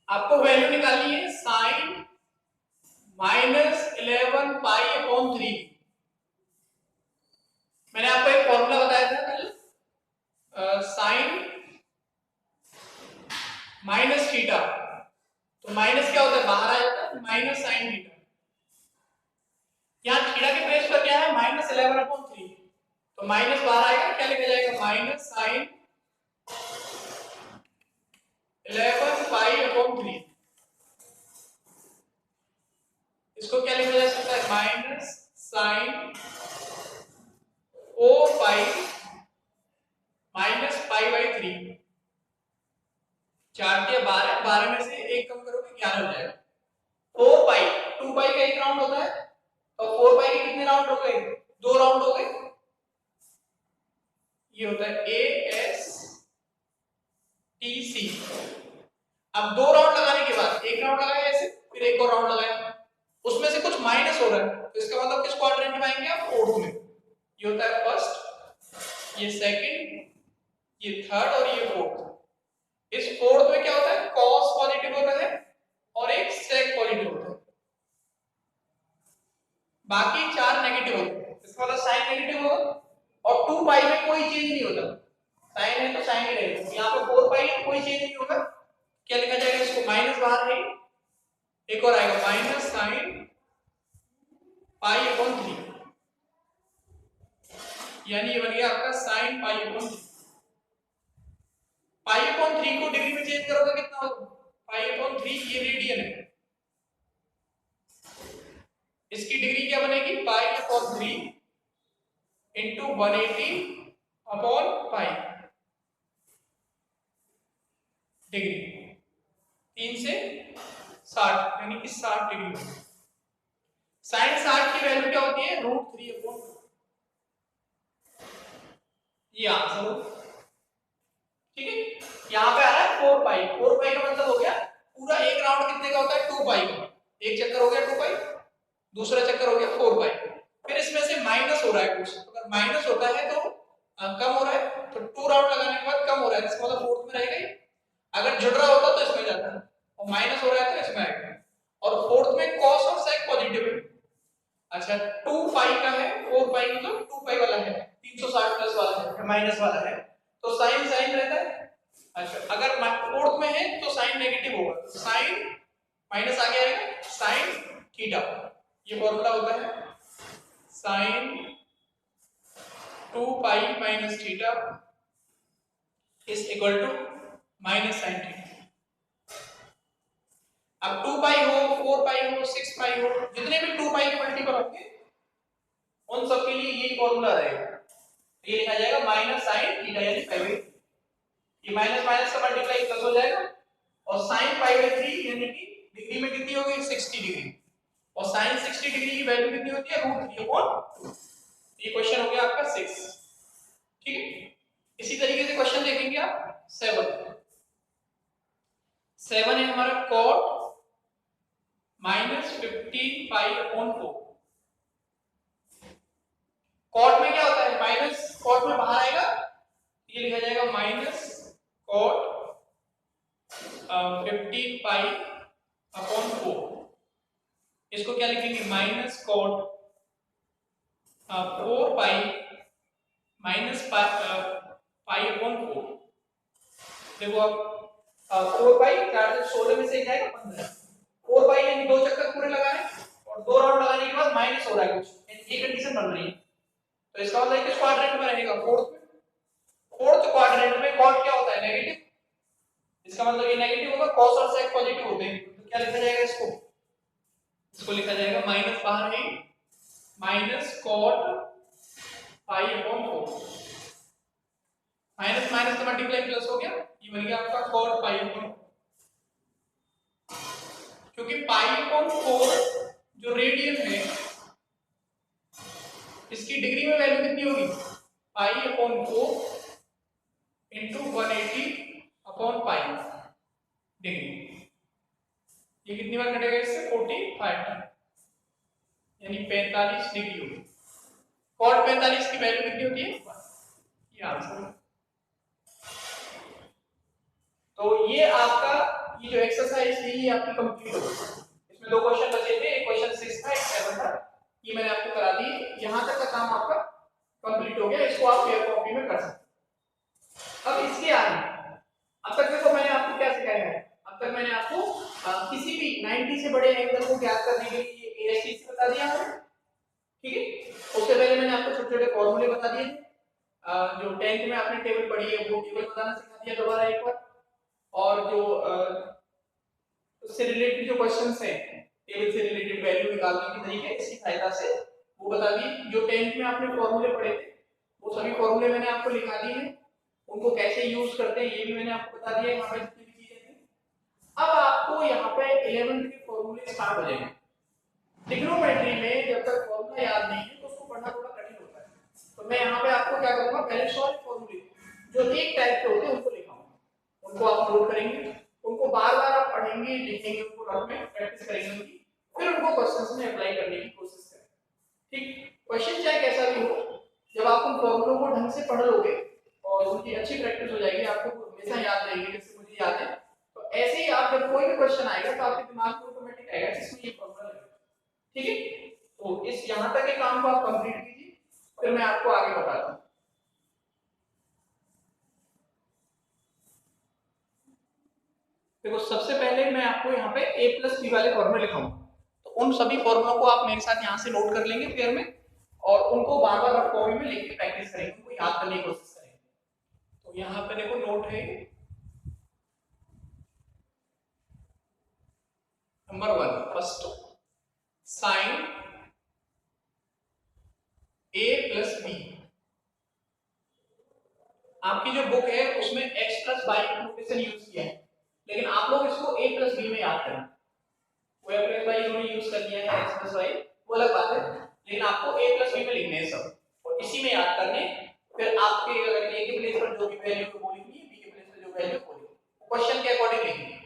आपको वैल्यू निकालनी है साइन -11 पाई/3। मैंने आपको एक फॉर्मूला बताया था कल, साइन माइनस थीटा, तो माइनस क्या होता है, बाहर आ जाता है, माइनस साइन थीटा। यहाँ थीटा के प्लेस पर क्या है, -11/3, तो माइनस बाहर आएगा, क्या लिखा जाएगा, माइनस साइन 11 पाई/3। इसको क्या लिखा जा सकता है, माइनस साइन 4 पाई -पाई/3। 4 के 12, 12 में से एक कम करोगे 11 हो जाएगा। 4 पाई, 2 पाई का एक राउंड होता है, तो 4 पाई के कितने राउंड हो गए, 2 राउंड हो गए। ये होता है ASTC। अब 2 राउंड लगाने के बाद एक राउंड लगाया ऐसे, फिर एक और राउंड लगाया, उसमें से कुछ माइनस हो रहा है, तो इसका मतलब किस क्वाड्रेंट में आएंगे आप, फोर्थ में। ये होता है फर्स्ट, ये सेकंड, ये थर्ड और ये फोर्थ। इस फोर्थ में क्या होता है, कॉस पॉजिटिव होता है और एक सेक पॉजिटिव होता है, बाकी 4 नेगेटिव होते हैं। इसका मतलब साइन नेगेटिव होगा, और 2 पाई में कोई चेंज नहीं होता, साइन है तो साइन ही रहेगा। यहाँ पे 4 पाई में कोई चेंज नहीं होगा, क्या लिखा जाएगा, इसको माइनस बाहर है, एक और आएगा माइनस साइन पाई/3, यानी ये बन गया आपका साइन पाई/3। पाई/3 को डिग्री में चेंज करोगे कितना होगा, पाई/3 ये रेडियन है, इसकी डिग्री क्या बनेगी, पाई/3 इंटू 180/पाई डिग्री, 3 से 60, यानी कि 60 डिग्री। साइन 60 की वैल्यू क्या होती है, √3/, ये आंसर हो, ठीक है। यहाँ पे आ रहा है 4 पाई, 4 पाई का मतलब हो गया पूरा एक राउंड कितने का होता है, 2 पाई का, एक चक्कर हो गया 2 पाई, दूसरा चक्कर हो गया 4 पाई। फिर इसमें से माइनस हो रहा है कुछ, अगर माइनस होता है तो कम हो रहा है, तो 2 राउंड लगाने के बाद कम हो रहा है, इसका मतलब फोर्थ में रहेगा ही। अगर जुड़ रहा होता तो इसमें जाता है, और माइनस हो रहा है तो इसमें आएगा, और फोर्थ में कॉस और सेक पॉजिटिव है। अच्छा 2 पाई का है, 4 पाई मतलब 2 पाई वाला है, 360 प्लस वाला है, माइनस वाला है, तो साइन साइन रहता है। अच्छा अगर फोर्थ में है तो साइन नेगेटिव होगा, तो साइन माइनस आगे आएगा, साइन थीटा, ये फॉर्मूला होता है sine 2 pi minus theta is equal to minus sine theta. अब 2 पाई हो, 4 पाई हो, 6 पाई हो, जितने भी 2 पाई के मल्टीपल होंगे उन सब के लिए यही फॉर्मूला रहेगा, ये लिखा जाएगा माइनस साइन थीटा, यानी पाई, ये माइनस माइनस का मल्टीप्लाई प्लस हो जाएगा, और साइन पाई/3 यानी कि डिग्री में कितनी होगी, 60 डिग्री, और साइन 60 डिग्री की वैल्यू कितनी होती है, √3/2। ये क्वेश्चन हो गया आपका 6, ठीक है। इसी तरीके से क्वेश्चन देखेंगे आप 7 है हमारा cot -15 पाई/4। कॉट में क्या होता है, माइनस कॉट में बाहर आएगा, ये लिखा जाएगा माइनस कॉट 15 पाई/4। इसको क्या लिखेंगे, माइनस कॉट 4 पाई माइनस पाई/4। देखो अब 4 पाई 4 से 16 में से जाएगा 15, 4 पाई यानी 2 चक्कर पूरे लगाए, और 2 राउंड लगाने के बाद माइनस हो रहा है कुछ, ये कंडीशन बन रही है, तो इसका मतलब किस क्वाड्रेंट में रहेगा, फोर्थ में। फोर्थ क्वाड्रेंट में कॉट क्या होता है, नेगेटिव, इसका मतलब ये नेगेटिव होगा, कॉस और सेक पॉजिटिव होते हैं, तो क्या लिखा जाएगा इसको लिखा जाएगा माइनस बाहर है, माइनस कॉट पाई/4, माइनस माइनस का मल्टीप्लाई प्लस हो गया, ये बन गया आपका कॉट पाई/4। क्योंकि पाई/4 जो रेडियन है, इसकी डिग्री में वैल्यू कितनी होगी, पाई/4 इंटू 180/पाई डिग्री, ये कितनी बार कटेगा इससे, 45 टाइम, यानी 45 डिग्री होगी। कॉट 45 की वैल्यू कितनी होती है, ये आंसर है। तो ये आपका ये जो एक्सरसाइज थी ये आपकी कंप्लीट हो गई। इसमें 2 क्वेश्चन बचे थे, एक क्वेश्चन 6 था, एक 7 था, ये मैंने आपको करा दी। यहाँ तक का काम आपका कंप्लीट हो गया, इसको आप फेयर कॉपी में कर सकते। अब इसके आगे अब तक देखो मैंने आपको क्या सिखाया है, अब तक मैंने आपको किसी भी 90 से बड़े एंगल को ज्ञात करने के लिए AST से बता दिया है, ठीक है। उससे पहले मैंने आपको छोटे छोटे फॉर्मूले बता दिए, जो 10th में आपने टेबल पढ़ी है वो टेबल बताना सिखा दिया दोबारा एक बार, और जो उससे रिलेटेड जो क्वेश्चंस हैं टेबल से रिलेटेड वैल्यू निकालने के तरीके इसकी सहायता से वो बता दिए। जो 10th में आपने फॉर्मूले पढ़े थे वो सभी फॉर्मूले मैंने आपको लिखा दिए हैं, उनको कैसे यूज करते हैं ये भी मैंने आपको बता दिया है। यहाँ पे जितनी भी चीजें थी, अब आपको यहाँ पे 11th के फॉर्मूले स्टार्ट हो जाएंगे। ट्रिग्नोमेट्री में जब तक फॉर्मूला याद नहीं है तो उसको पढ़ना थोड़ा कठिन होता है, तो मैं यहाँ पे आपको क्या करूंगा, पहले सॉल्व फॉर्मूले जो एक टाइप के होते हैं उनको लिखाऊंगा, उनको आप नोट करेंगे, उनको बार-बार आप पढ़ेंगे, लिखेंगे, उनको रफ में प्रैक्टिस करेंगे उनकी, फिर उनको क्वेश्चंस में अप्लाई करने की कोशिश करें, ठीक। क्वेश्चन चाहे कैसा भी हो, जब आप उन फॉर्मूलों को ढंग से पढ़ लोगे और उनकी अच्छी प्रैक्टिस हो जाएगी, आपको हमेशा याद रहेंगे, जैसे मुझे याद है, तो ऐसे ही आप जब कोई भी क्वेश्चन आएगा तो आपके दिमाग में ऑटोमेटिक आएगा कि इसमें ये फॉर्मूला लगेगा, ठीक है। तो इस यहाँ तक के काम को आप कंप्लीट कीजिए, फिर मैं आपको आगे बताता हूँ। देखो सबसे पहले मैं आपको यहाँ पे a+b वाले फॉर्मूले लिखाऊंगा, तो उन सभी फॉर्मूलों को आप मेरे साथ यहाँ से नोट कर लेंगे पेयर में, और उनको बार बार रफ कॉपी में लिख के प्रैक्टिस करेंगे, उनको याद करने की कोशिश करेंगे। तो यहाँ पे देखो नोट है नंबर 1, फर्स्ट साइन a+b। आपकी जो बुक है उसमें x+y नोटेशन यूज किया है, लेकिन आप लोग इसको a+b में याद करें। वो a+y इन्होंने यूज कर लिया है, x+y वो अलग बात है, लेकिन आपको a+b में लिखने हैं सब, और इसी में याद करने। फिर आपके अगर a के प्लेस पर जो भी वैल्यू है वो लिखनी है, b के प्लेस पर जो वैल्यू वो लिखनी है, क्वेश्चन के अकॉर्डिंग लिखनी है।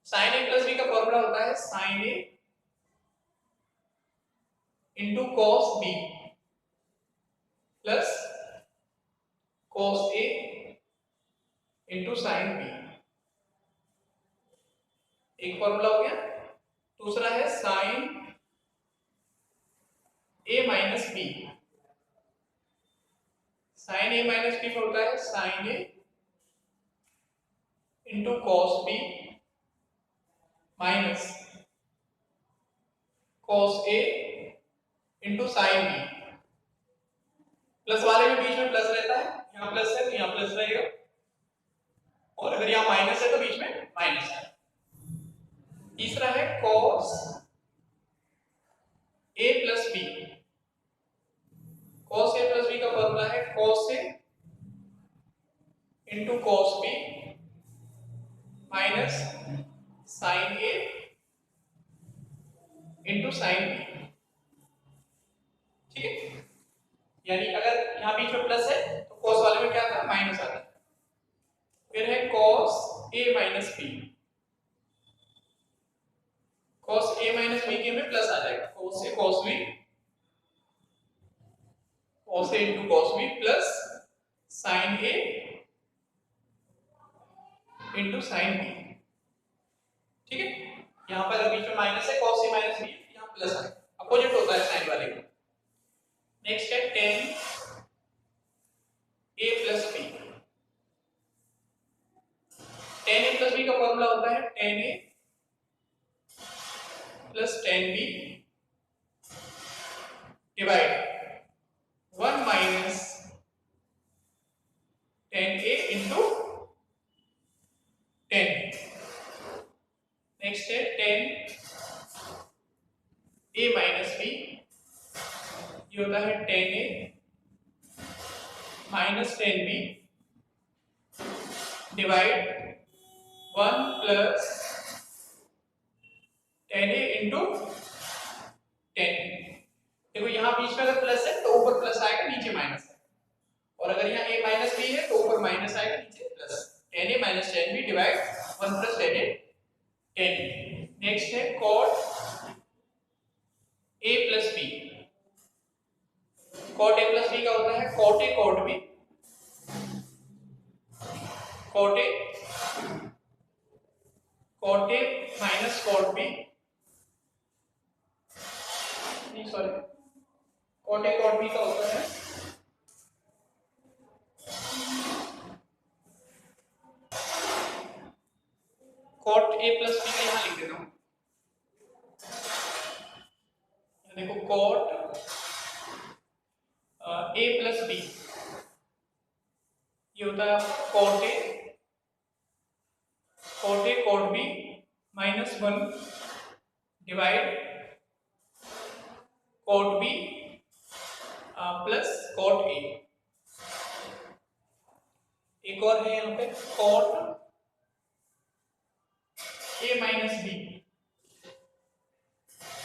sin a+b का फॉर्मूला होता है sin a into cos b plus cos a into sin b, एक फॉर्मूला हो गया। दूसरा है sin a minus b, sin a minus b होता है sin a into cos b minus cos a into sin b। Plus वाले में बीच में प्लस रहता है, यहाँ प्लस है तो यहाँ प्लस रहेगा, और अगर यहाँ माइनस है तो बीच में माइनस है। तीसरा है cos a plus b, cos a plus b का फॉर्मूला है cos a into cos b minus sin a into sin b, ठीक है। यानी अगर यहाँ बीच में प्लस है तो cos वाले में क्या आता है, माइनस आता है। फिर है cos a minus b, cos a minus b के में प्लस आ जाएगा, cos a cos b, cos a into cos b plus sin a into sin b, ठीक है। यहाँ पर बीच में माइनस है, cos a minus b, यहाँ प्लस है, अपोजिट होता है साइन वाले का। नेक्स्ट है tan a plus b, tan a plus b का फॉर्मूला होता है tan a plus tan b divide 1 minus tan a into tan b। Next है tan a minus b, ये होता है tan a minus tan b divide 1 plus tan a into tan b। देखो यहाँ बीच में अगर प्लस है तो ऊपर प्लस आएगा, नीचे माइनस है, और अगर यहाँ a माइनस b है तो ऊपर माइनस आएगा, नीचे plus. tan a minus tan b divide 1 plus tan a tan b। Next है cot a plus b, cot a plus b का होता है cot a cot b, cot a cot A minus cot b, नहीं sorry, cot ए cot b का होता है cot ए plus B का, यहां लिख देता हूं, देखो कॉट ए प्लस बी, ये होता है cot A cot B minus 1 divide cot B plus cot A. एक और है यहाँ पे कॉट ए माइनस बी,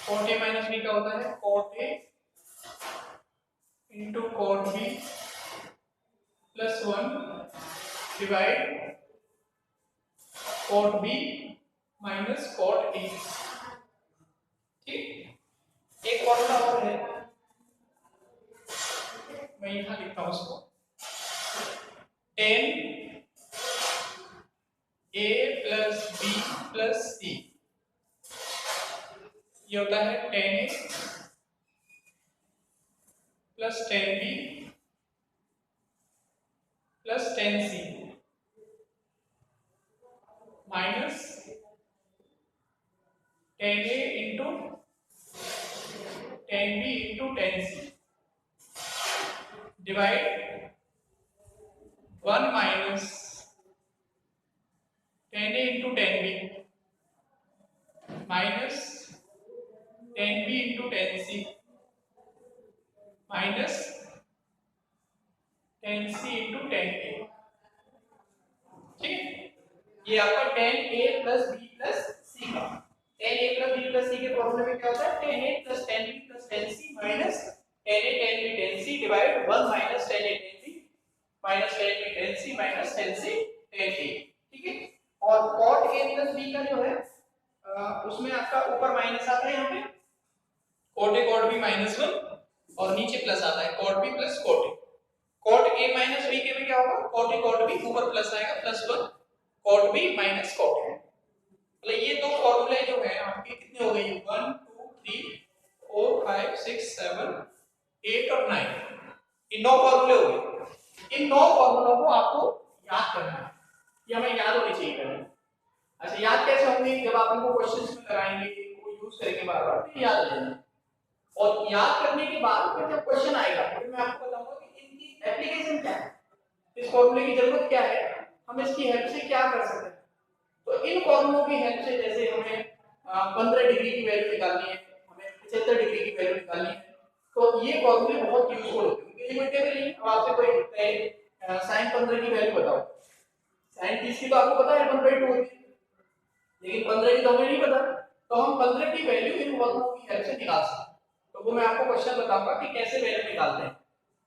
कॉट ए माइनस बी का होता है cot A into cot B plus 1 divide cot B minus cot A. ठीक, एक फॉर्मूला और है, मैं यहां लिखता हूं उसको, tan a plus B plus C, ये होता है tan a plus tan b plus tan c minus tan a into tan b into tan c divide 1 minus tan a into tan b minus tan b into tan c minus tan c into tan a। ठीक है, ये आपका tan a plus b plus c का, tan a plus b plus c के फॉर्मूले में क्या होता है tan a plus tan b plus tan c minus tan a tan b tan c divide 1 minus tan a tan b minus tan b tan c minus tan c tan a। ठीक है, और cot a plus b का जो है उसमें आपका ऊपर minus आता है, यहाँ पे cot a cot b minus 1 और नीचे प्लस आता है cot b plus cot a। cot a minus b के में क्या होगा cot a cot b, ऊपर प्लस आएगा plus 1 cot b minus cot a। मतलब ये दो फॉर्मूले जो है आपके कितने हो गए, 1 2 3 4 5 6 7 8 और 9, ये 9 फॉर्मूले हो गए। इन 9 फॉर्मूलों को आपको याद करना है, ये हमें याद होनी चाहिए पहले। अच्छा, याद कैसे होंगे, जब आप इनको क्वेश्चंस में लगाएंगे, इनको यूज करेंगे बार बार, तो याद हो जाएगा। और याद करने के बाद फिर जब क्वेश्चन आएगा फिर मैं आपको बताऊंगा कि इनकी एप्लीकेशन क्या है, इस फॉर्मूले की जरूरत क्या है, हम इसकी हेल्प से क्या कर सकते हैं। तो इन फॉर्मूलों की हेल्प से जैसे हमें 15 डिग्री की वैल्यू निकालनी है, हमें 75 डिग्री की वैल्यू निकालनी है, तो ये फॉर्मूले बहुत यूजफुल होते हैं। लिमिटेबल नहीं, अब आपसे कोई पूछता है sin 15 की वैल्यू बताओ, sin 30 की तो आपको पता है 1/2 होती है, लेकिन 15 की तो हमें नहीं पता, तो हम 15 की वैल्यू इन फॉर्मूलों की हेल्प से निकाल सकते हैं। तो वो मैं आपको क्वेश्चन बताऊंगा कि कैसे वैल्यू निकालते हैं।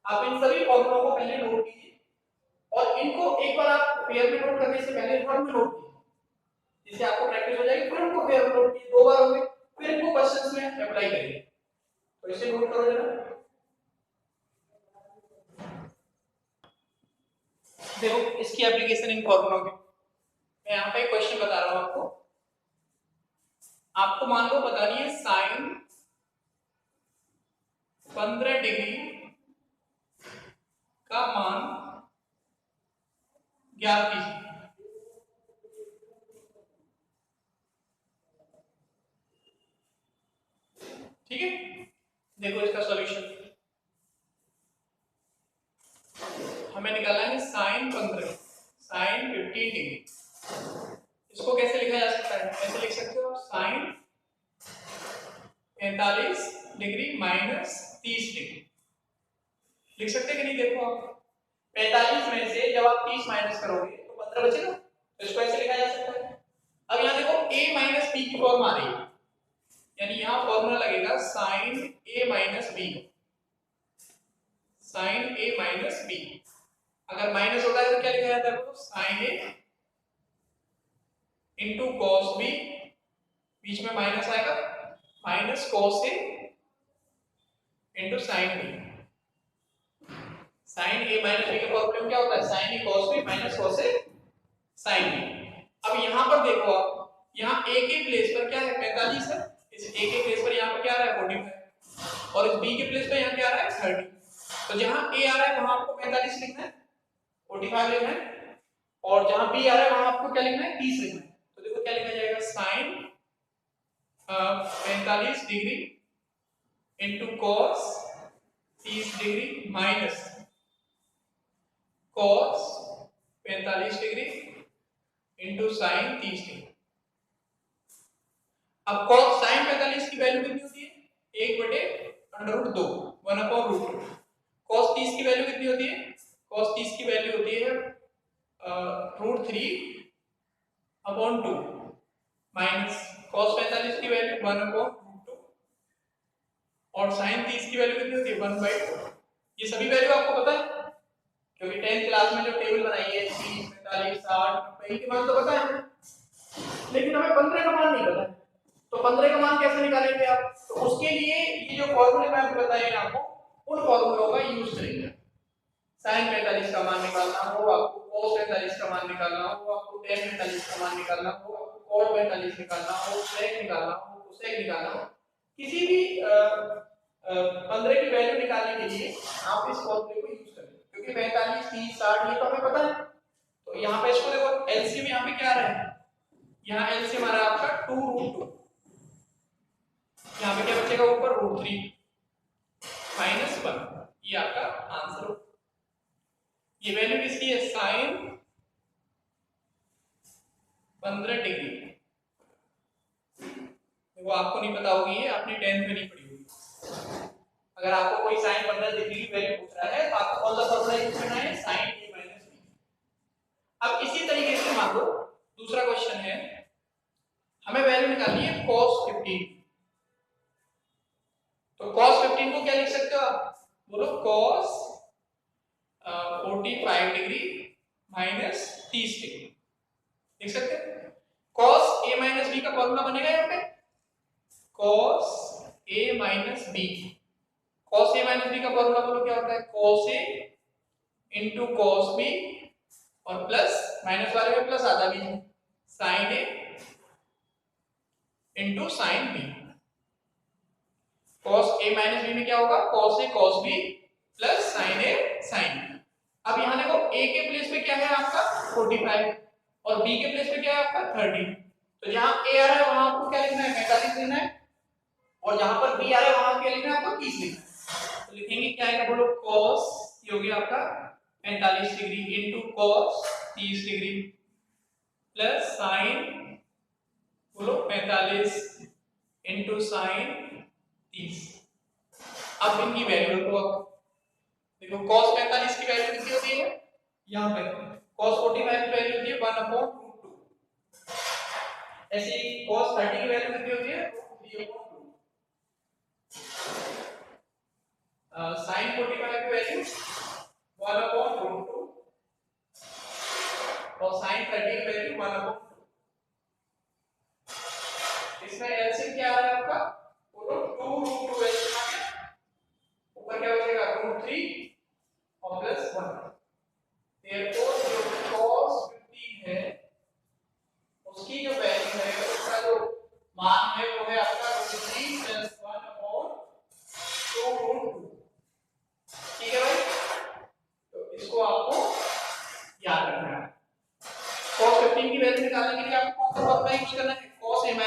आप इन सभी फॉर्मूलों को पहले नोट कीजिए, और इनको एक बार आप पेयर में नोट करने से पहले वर्ड में नोट कीजिए, जिससे आपको प्रैक्टिस हो जाएगी। फिर उनको पेयर में नोट कीजिए, 2 बार हो गए, फिर इनको क्वेश्चंस में अप्लाई करिए। तो इसे नोट करो जरा, देखो इसकी एप्लीकेशन इन फॉर्मूलों की। मैं यहाँ पे क्वेश्चन बता रहा हूँ आपको, आपको मान लो बतानी है साइन 15 डिग्री का मान ज्ञात कीजिए। ठीक है, देखो इसका सॉल्यूशन हमें निकालना है साइन 15 साइन 15 डिग्री। इसको कैसे लिखा जा सकता है, ऐसे लिख सकते हो साइन 45 डिग्री माइनस 30 डिग्री, लिख सकते हैं कि नहीं। देखो आप 45 में से जब आप 30 माइनस करोगे तो 15 बचेगा, तो इसको ऐसे लिखा जा सकता है। अब यहाँ देखो a माइनस b की फॉर्म आ रही है, यानी यहाँ फॉर्मूला लगेगा sine a minus b, sine a minus b। अगर माइनस होता है तो क्या लिखा जाता है, वो sine a into cos b, बीच में माइनस आएगा, minus cos a into sine b। Sine a minus b का फॉर्मूला क्या होता है, sine a cos b minus cos a sin b। अब यहां पर देखो आप, यहाँ ए के प्लेस पर क्या है 45 है, इस ए के प्लेस पर यहाँ पर क्या आ रहा है 45 और इस बी के प्लेस पर यहाँ क्या आ रहा है 30। तो जहाँ ए आ रहा है वहां आपको 45 लिखना है, 45 लिखना है, और जहाँ बी आ रहा है वहां आपको क्या लिखना है 30 लिखना है। तो देखो क्या लिखा जाएगा sine 45 degree into cos 30 degree minus cos 45 degree into sine 30 degree. अब कॉस साइन 45 की वैल्यू कितनी होती है 1/√2 1/√2। कॉस 30 की वैल्यू कितनी होती है, कॉस 30 की वैल्यू होती है √3/2 माइनस कॉस 45 की वैल्यू 1/√2 और साइन 30 की वैल्यू कितनी होती है 1/2। ये सभी वैल्यू आपको पता है क्योंकि 10th क्लास में जो टेबल बनाई है 30 45 60 90 के मान तो पता है, लेकिन हमें 15 का मान नहीं पता है। तो 15 का मान कैसे निकालेंगे आप, तो उसके लिए ये जो फॉर्मूले मैं आपको बताए आपको उन फॉर्मूलों का यूज करेंगे। साइन 45 का मान निकालना हो, आपको cos 45 का मान निकालना हो, आपको tan 45 का मान निकालना हो, आपको cot 45 निकालना हो, sec निकालना हो, cosec निकालना हो, किसी भी 15 की वैल्यू निकालने के लिए आप इस फॉर्मूले को यूज करें क्योंकि 45 30 60 ये तो हमें पता है। तो यहाँ पे इसको देखो एलसीएम यहाँ पे क्या आ रहा है, यहाँ एलसीएम आ रहा है आपका 2√2, यहाँ पे क्या बचेगा ऊपर √3 माइनस 1, ये आपका आंसर हो। ये वैल्यू किसकी है साइन 15 डिग्री। देखो आपको नहीं पता होगी, ये आपने 10th में नहीं पढ़ी होगी। अगर आपको कोई साइन 15 डिग्री की वैल्यू पूछ रहा है तो आपको कौन सा फॉर्मूला यूज करना है साइन a माइनस b। अब इसी तरीके से मान लो दूसरा क्वेश्चन है, हमें वैल्यू निकालनी है cos 15। तो cos 15 को क्या लिख सकते हो आप, बोलो cos 45 डिग्री माइनस 30 डिग्री लिख सकते हैं। cos a माइनस b का फॉर्मूला बनेगा यहाँ पे cos a minus b। cos a minus b का फॉर्मूला बोलो क्या होता है cos a into cos b और प्लस माइनस वाले में प्लस आधा भी है sin a into sin b। cos a minus b में क्या होगा cos a cos b plus sin a sin b। अब यहाँ देखो a के प्लेस पे क्या है आपका 45 और b के प्लेस पे क्या है आपका 30। तो जहाँ a आ रहा है वहां आपको क्या लिखना है 45 लिखना है और जहां पर b आ रहा है वहां क्या लिखना है आपको 30 लिखना है। तो लिखेंगे क्या आएगा बोलो cos ये हो गया आपका 45 degree into cos 30 degree plus sin बोलो 45 इंटू sin 30। अब इनकी वैल्यू रखो, देखो cos 45 की वैल्यू कितनी होती है यहाँ पे cos 45 की वैल्यू होती है 1/√2। ऐसे ही cos 30 की वैल्यू कितनी होती है 3/2। sin 45 की वैल्यू 1/√2 और sin 30 की वैल्यू 1/2। इसमें एलसीएम क्या आ रहा है आपका बोलो 2√2 एलसीएम आ गया, ऊपर क्या बचेगा √3 और प्लस 1। देयरफॉर जो cos 15 है उसकी जो वैल्यू है उसका जो मान है वो है आपका √3 + 1/2√2। ठीक है भाई, तो इसको आपको याद रखना है। cos 15 की वैल्यू निकालने के लिए आपको कौन सा फॉर्मूला यूज करना है cos a - b का,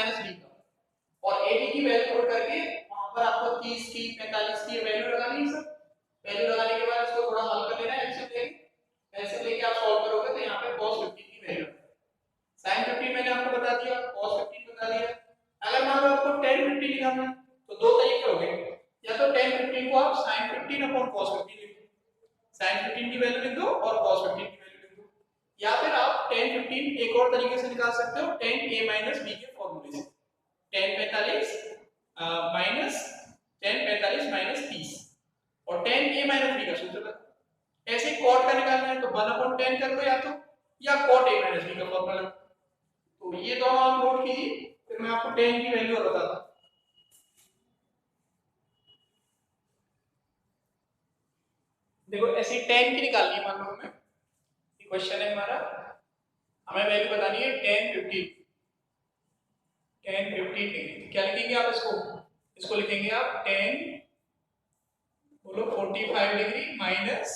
और a b की वैल्यू पुट करके वहां पर आपको 30 की 45 की वैल्यू लगानी है। सब वैल्यू लगाने के बाद इसको थोड़ा हल कर लेना है, एलसीएम लेके आप सॉल्व करोगे तो यहाँ पे cos 15 की वैल्यू sin 15 मैंने आपको बता दिया, cos 15 बता दिया। अगर मान लो आपको tan 15 निकालना है तो दो तरीके हो गए, या तो tan 15 को आप sin 15/cos 15 लिख दो, sin 15 की वैल्यू लिख दो और cos 15 की वैल्यू लिख दो, या फिर आप tan 15 एक और तरीके से निकाल सकते हो tan a - b के फॉर्मूले से, tan 45 माइनस tan 45 - 30 और tan a - b का सूत्र बता। ऐसे cot का निकालना है तो 1/tan कर लो या cot a - b का फॉर्मूला लगाओ। तो ये दोनों आप नोट कीजिए, फिर मैं आपको tan की वैल्यू और बताता हूं। देखो ऐसे tan की निकालनी है, मान लो हमें ये क्वेश्चन है हमारा, हमें वैल्यू बतानी है tan 15। 10 15 डिग्री। क्या लिखेंगे आप इसको? इसको लिखेंगे आप 10 बोलो 45 डिग्री माइनस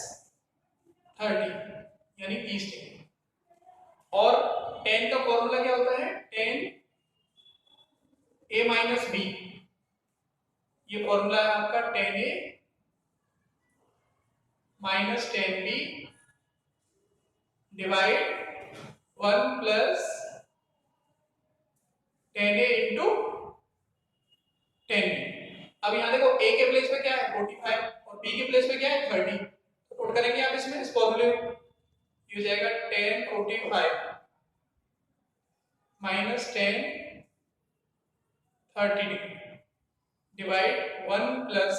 30 यानी 30 डिग्री। और 10 का फॉर्मूला क्या होता है? 10 a माइनस बी, ये फॉर्मूला है आपका 10a minus 10b divide 1 plus 10a into 10b। अब यहाँ देखो a के प्लेस पे क्या है 45 और b के प्लेस पे क्या है 30, तो पुट करेंगे आप इसमें इस फॉर्मूले में, ये हो जाएगा 10 45 minus 10 30 degree divide 1 plus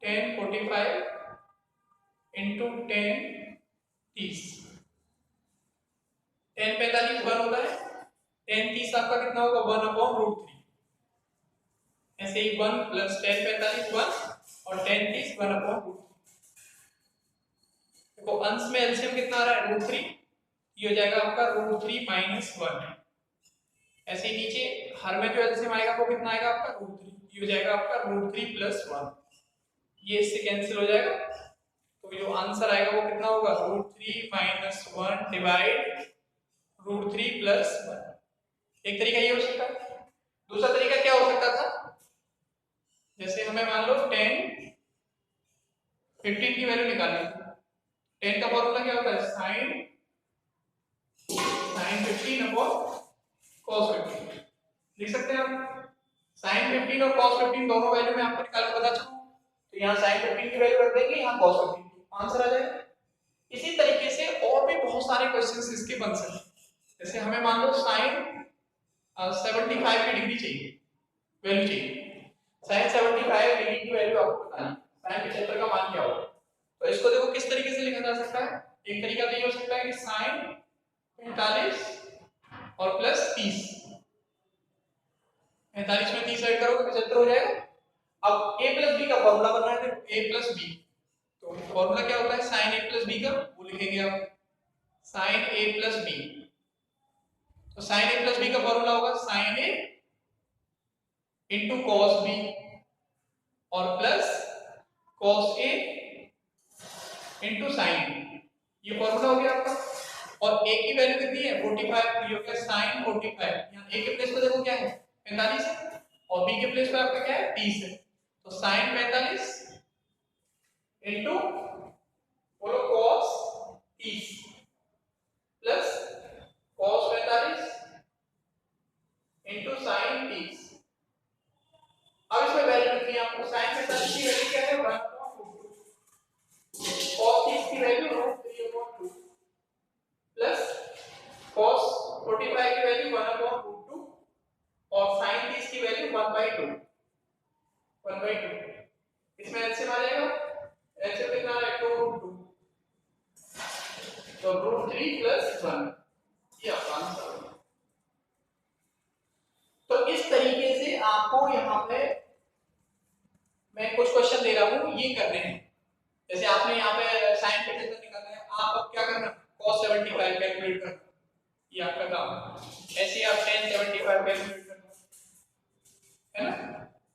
10 45 into 10 30। 10 45 1 होता है, 10 30 आपका कितना होगा 1/√3। ऐसे ही 1 प्लस 10 45 1 और 10 30 1/√3। देखो अंश में एलसीएम कितना आ रहा है √3, ये हो जाएगा आपका √3 माइनस 1। ऐसे ही नीचे हर में जो एलसीएम आएगा वो कितना आएगा आपका √3, ये हो जाएगा आपका √3 प्लस 1, ये इससे कैंसिल हो जाएगा। तो जो आंसर आएगा वो कितना होगा √3 माइनस 1 डिवाइड √3 प्लस 1। एक तरीका ये हो सकता है। दूसरा तरीका क्या हो सकता था, जैसे हमें मान लो 10 15 की वैल्यू निकालनी है। 10 का फॉर्मूला क्या होता है sin 15 अपॉन cos 15। लिख सकते हैं आप sin 15 और cos 15 दोनों वैल्यू में आपको निकाल के बता चुका हूं, तो यहाँ sin 15 की वैल्यू रख देंगे, यहाँ cos 15 की, आंसर आ जाएगा। इसी तरीके से और भी बहुत सारे क्वेश्चंस इसके बन सकते हैं। जैसे हमें मान लो sin 75 की डिग्री चाहिए, वैल्यू चाहिए, sin 75 डिग्री की वैल्यू आपको बतानी है, sin 75 का मान क्या होगा। तो इसको देखो किस तरीके से लिखा जा सकता है। एक तरीका तो ये हो सकता है कि sin 45 और प्लस 30, 45 में 30 ऐड करोगे 75 हो जाएगा। अब a प्लस b का फॉर्मूला बनना है, देखो a प्लस b, तो फॉर्मूला क्या होता है sin a प्लस b का, वो लिखेंगे आप sin a प्लस b। तो sin a प्लस b का फॉर्मूला होगा sin a into cos b और plus cos a into sin b, ये फॉर्मूला हो गया आपका। और a की वैल्यू कितनी है 45, तो ये हो गया sin 45। यहाँ a के प्लेस पे देखो क्या है 45 है और b के प्लेस पे आपका क्या है 30 है, तो sin 45 इंटू बोलो cos 30 plus cos 45 into sin 30। अब इसमें वैल्यू लिखनी है आपको, sin 45 की वैल्यू क्या है 1/2, cos 30 की वैल्यू √3/2 प्लस cos 45 की वैल्यू 1/√2 और sin 30 की वैल्यू 1/2। इसमें एलसीएम आ जाएगा, एलसीएम कितना आ रहा है 2√2, तो √3 प्लस 1, ये आपका आंसर होगा। तो इस तरीके से आपको यहाँ पे मैं कुछ क्वेश्चन दे रहा हूँ, ये करने हैं। जैसे आपने यहाँ पे sin 75 निकालना है, आप अब क्या करना cos 75 कैलकुलेट करना, ये आपका काम है। ऐसे आप tan 75 कैलकुलेट करना है ना,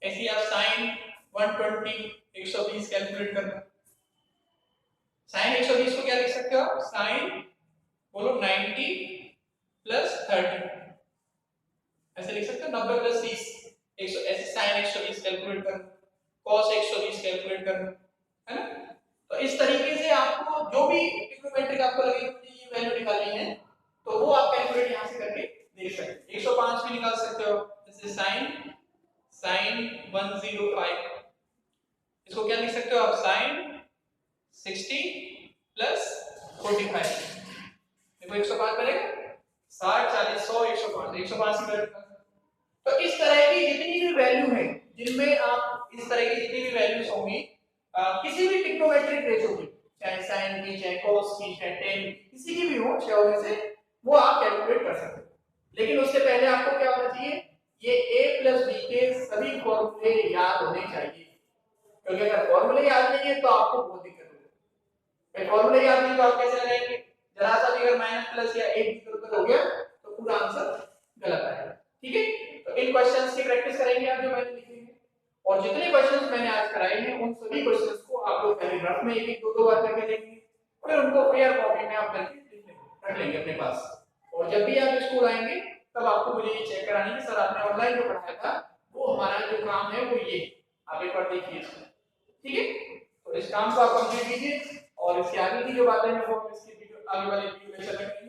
ऐसे आप sin 120 कैलकुलेट करना। sin 120 को क्या लिख सकते हो आप, sin बोलो 90 प्लस 30, ऐसे लिख सकते हो 90 प्लस 30 100, ऐसे sin 120 कैलकुलेट करना, cos 120 कैलकुलेट करना, है ना। तो इस तरीके से आपको जो भी ट्रिग्नोमेट्रिक आपको लगे मुझे ये वैल्यू निकालनी है, तो वो आप कैलकुलेट यहां से करके देख सकते हैं। 105 भी निकाल सकते हो, जैसे sin 105, इसको क्या लिख सकते हो आप sin 60 प्लस 45। देखो 105 बनेगा 60 40 100 105, 105 की वैल्यू। तो इस तरह की जितनी भी वैल्यू है, जिनमें आप इस तरह की जितनी भी वैल्यूज होंगी किसी भी ट्रिग्नोमेट्रिक रेशो की, चाहे sin की, चाहे cos की, चाहे tan की, किसी की भी हो 6 में से, वो आप कैलकुलेट कर सकते हो। लेकिन उससे पहले आपको क्या होना चाहिए, ये a प्लस b के सभी फॉर्मूले याद होने चाहिए, क्योंकि अगर फॉर्मूले याद नहीं है तो आपको बहुत दिक्कत होगी। फॉर्मूले याद नहीं तो आप कैसे लगाएंगे, जरा सा भी अगर माइनस प्लस या एक हो गया तो पूरा आंसर गलत आएगा। और जितने क्वेश्चंस मैंने आज कराए हैं उन सभी क्वेश्चंस को आप लोग पहले रफ में एक एक दो दो बार करके देखेंगे, फिर उनको फेयर कॉपी में आप करके रख लेंगे अपने पास। और जब भी आप स्कूल आएंगे तब आपको मुझे ये चेक करानी कि सर आपने ऑनलाइन जो पढ़ाया था वो हमारा जो काम है वो ये आप एक बार देखिए, ठीक है। तो इस काम को आप कंप्लीट कीजिए और इसके आगे की जो बातें हैं वो हम इसकी वीडियो आगे वाले वीडियो में चलेंगे।